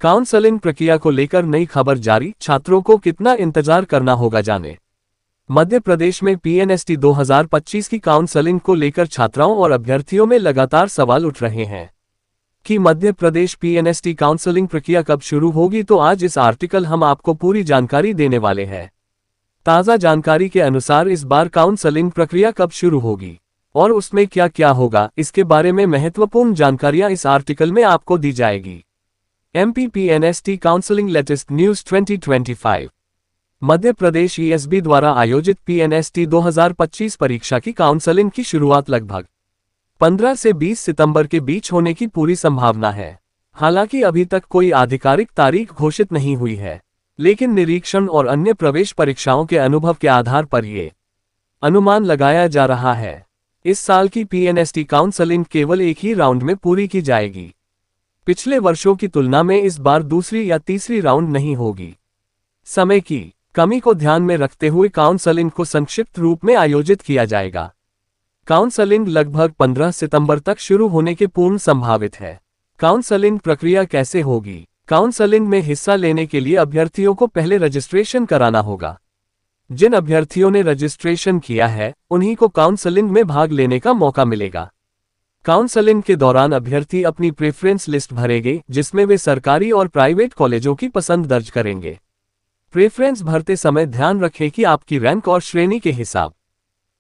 Counselling प्रक्रिया को लेकर नई खबर जारी, छात्रों को कितना इंतजार करना होगा जाने। मध्य प्रदेश में पीएनएसटी 2025 की काउंसलिंग को लेकर छात्राओं और अभ्यर्थियों में लगातार सवाल उठ रहे हैं कि मध्य प्रदेश पीएनएसटी काउंसलिंग प्रक्रिया कब शुरू होगी। तो आज इस आर्टिकल हम आपको पूरी जानकारी देने वाले हैं। ताज़ा जानकारी के अनुसार इस बार काउंसलिंग प्रक्रिया कब शुरू होगी और उसमें क्या क्या होगा, इसके बारे में महत्वपूर्ण जानकारियां इस आर्टिकल में आपको दी जाएगी। MP PNST counselling latest news 2025। Madhya Pradesh ESB द्वारा आयोजित पीएनएसटी 2025 परीक्षा की काउंसलिंग की शुरुआत लगभग 15 से 20 सितंबर के बीच होने की पूरी संभावना है। हालांकि अभी तक कोई आधिकारिक तारीख घोषित नहीं हुई है, लेकिन निरीक्षण और अन्य प्रवेश परीक्षाओं के अनुभव के आधार पर ये अनुमान लगाया जा रहा है। इस साल की पीएनएसटी काउंसलिंग केवल एक ही राउंड में पूरी की जाएगी। पिछले वर्षों की तुलना में इस बार दूसरी या तीसरी राउंड नहीं होगी। समय की कमी को ध्यान में रखते हुए काउंसलिंग को संक्षिप्त रूप में आयोजित किया जाएगा। काउंसलिंग लगभग 15 सितंबर तक शुरू होने के पूर्ण संभावित है। काउंसलिंग प्रक्रिया कैसे होगी? काउंसलिंग में हिस्सा लेने के लिए अभ्यर्थियों को पहले रजिस्ट्रेशन कराना होगा। जिन अभ्यर्थियों ने रजिस्ट्रेशन किया है, उन्हीं को काउंसलिंग में भाग लेने का मौका मिलेगा। काउंसलिंग के दौरान अभ्यर्थी अपनी प्रेफरेंस लिस्ट भरेंगे, जिसमें वे सरकारी और प्राइवेट कॉलेजों की पसंद दर्ज करेंगे। प्रेफरेंस भरते समय ध्यान रखें कि आपकी रैंक और श्रेणी के हिसाब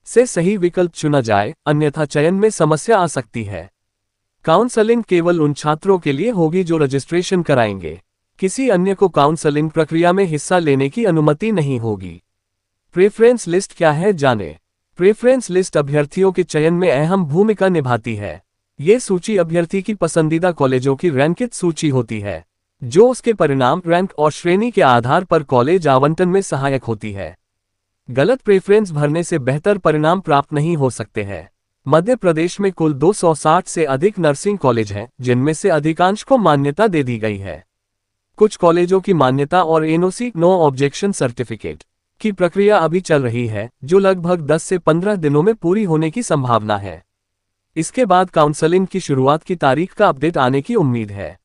से सही विकल्प चुना जाए, अन्यथा चयन में समस्या आ सकती है। काउंसलिंग केवल उन छात्रों के लिए होगी जो रजिस्ट्रेशन कराएंगे। किसी अन्य को काउंसलिंग प्रक्रिया में हिस्सा लेने की अनुमति नहीं होगी। प्रेफरेंस लिस्ट क्या है, जानें। प्रेफरेंस लिस्ट अभ्यर्थियों के चयन में अहम भूमिका निभाती है। ये सूची अभ्यर्थी की पसंदीदा कॉलेजों की रैंकित सूची होती है, जो उसके परिणाम, रैंक और श्रेणी के आधार पर कॉलेज आवंटन में सहायक होती है। गलत प्रेफरेंस भरने से बेहतर परिणाम प्राप्त नहीं हो सकते हैं। मध्य प्रदेश में कुल 260 से अधिक नर्सिंग कॉलेज हैं, जिनमें से अधिकांश को मान्यता दे दी गई है। कुछ कॉलेजों की मान्यता और एनओसी नो ऑब्जेक्शन सर्टिफिकेट की प्रक्रिया अभी चल रही है, जो लगभग 10 से 15 दिनों में पूरी होने की संभावना है। इसके बाद काउंसलिंग की शुरुआत की तारीख का अपडेट आने की उम्मीद है।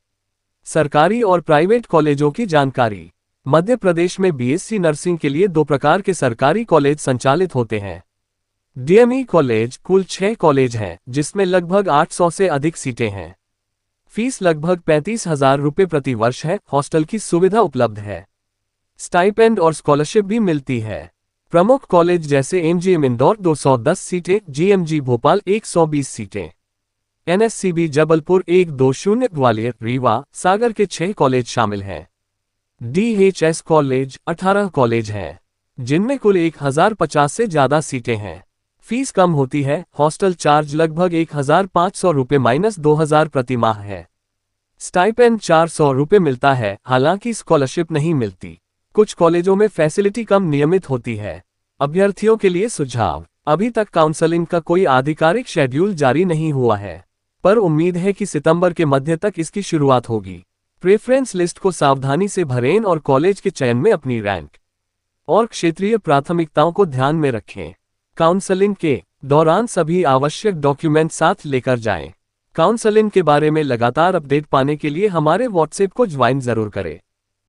सरकारी और प्राइवेट कॉलेजों की जानकारी। मध्य प्रदेश में बीएससी नर्सिंग के लिए 2 प्रकार के सरकारी कॉलेज संचालित होते हैं। डीएमई कॉलेज, कुल 6 कॉलेज हैं, जिसमें लगभग 800 से अधिक सीटें हैं। फीस लगभग 35,000 रुपये प्रति वर्ष है। हॉस्टल की सुविधा उपलब्ध है। स्टाइपेंड और स्कॉलरशिप भी मिलती है। प्रमुख कॉलेज जैसे एमजीएम इंदौर 210 सीटें, जीएमजी भोपाल 120 सीटें, एनएससीबी जबलपुर 120, ग्वालियर, रीवा, सागर के 6 कॉलेज शामिल हैं। डीएचएस कॉलेज 18 कॉलेज हैं, जिनमें कुल 1050 से ज्यादा सीटें हैं। फीस कम होती है। हॉस्टल चार्ज लगभग 1500 रुपये माइनस 2000 प्रति माह है। स्टाइपेंड 400 रुपये मिलता है, हालांकि स्कॉलरशिप नहीं मिलती। कुछ कॉलेजों में फैसिलिटी कम नियमित होती है। अभ्यर्थियों के लिए सुझाव। अभी तक काउंसलिंग का कोई आधिकारिक शेड्यूल जारी नहीं हुआ है, पर उम्मीद है कि सितंबर के मध्य तक इसकी शुरुआत होगी। प्रेफरेंस लिस्ट को सावधानी से भरें और कॉलेज के चयन में अपनी रैंक और क्षेत्रीय प्राथमिकताओं को ध्यान में रखें। काउंसलिंग के दौरान सभी आवश्यक डॉक्यूमेंट साथ लेकर जाएं। काउंसलिंग के बारे में लगातार अपडेट पाने के लिए हमारे व्हाट्सएप को ज्वाइन जरूर करें।